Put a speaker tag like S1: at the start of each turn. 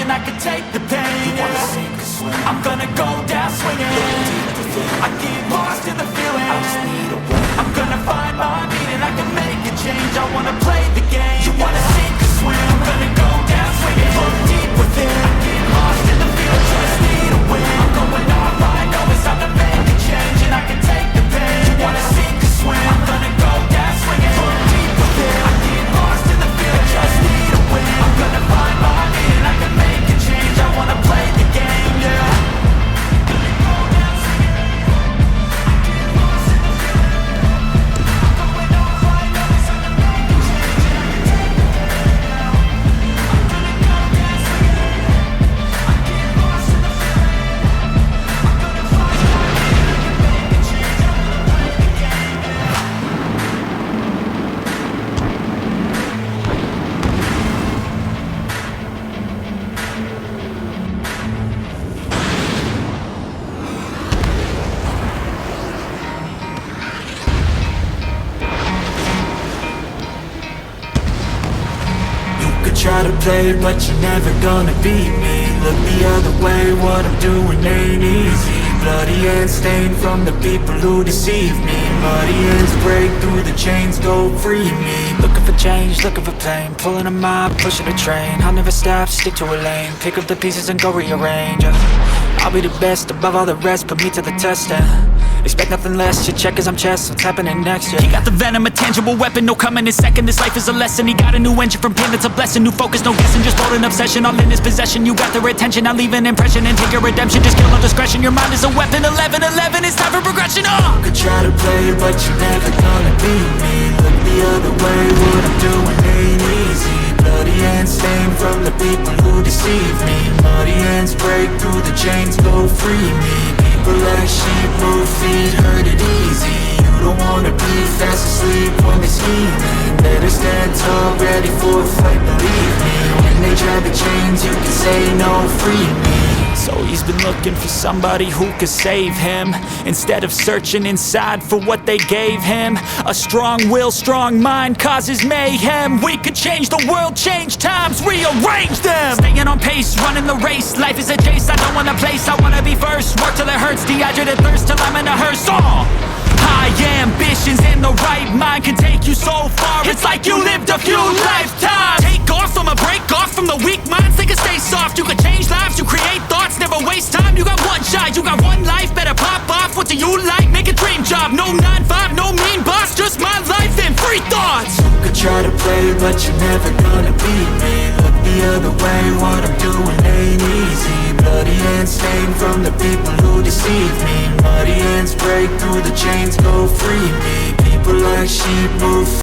S1: and I can take the pain. Yeah. I'm gonna go down swinging. I get lost in the feeling. I'm gonna find my meaning. I can make a change. I wanna play the game. You wanna sink or swim? I'm gonna go down swinging. Look deep within. I get lost in the feeling. Just need a win. I'm going off. I know it's time to make a change, and I can take the pain. You wanna sink or swim? I'm gonna go down swinging. Look deep within. I get lost in the feeling. Just need a win. I'm gonna find my meaning. I can make a change. I wanna play the game. Yeah. Try to play, but you're never gonna beat me. Look the other way, what I'm doing ain't easy. Bloody hands stained from the people who deceive me. Muddy hands break through the chains, go free me. Looking for change, looking for pain. Pulling a mob, pushing a train. I'll never stop, stick to a lane. Pick up the pieces and go rearrange. I'll be the best above all the rest, put me to the test and expect nothing less, your check is I'm chess, what's happening next, yeah. He got the venom, a tangible weapon, no coming in second. This life is a lesson, he got a new engine from pain, it's a blessing. New focus, no guessing, just hold an obsession. All in his possession, you got their attention. I'll leave an impression and take your redemption. Just kill on discretion, your mind is a weapon. 11-11, it's time for progression, oh! You could try to play, but you're never gonna beat me. Look the other way, what I'm doing ain't easy. Bloody hands stained from the people who deceive me. Muddy hands break through the chains, go free me. People like sheep move feet, hurt it easy. You don't wanna be fast asleep when they're scheming. Better stand tall, ready for a fight, believe me. When they drag the chains, you can say no, free me. So he's been looking for somebody who could save him, instead of searching inside for what they gave him. A strong will, strong mind causes mayhem. We could change the world, change times, rearrange them. Staying on pace, running the race. Life is a chase, I don't want a place, I wanna be first. Work till it hurts, dehydrated thirst till I'm in a hearse. High ambitions and the right mind can take you so far. It's like you lived a few lifetimes. Take off, I'ma break off from the weak minds. They can stay soft, you can change lives, you create thoughts. Never waste time, you got one shot, you got one life. Better pop off, what do you like? Make a dream job, no 9-5, no mean boss. Just my life and free thoughts. You could try to play, but you're never gonna beat me. Look the other way, what I'm doing ain't easy. Bloody hands stained from the people who deceive me. Muddy hands break through the chains, go free me. People like sheep move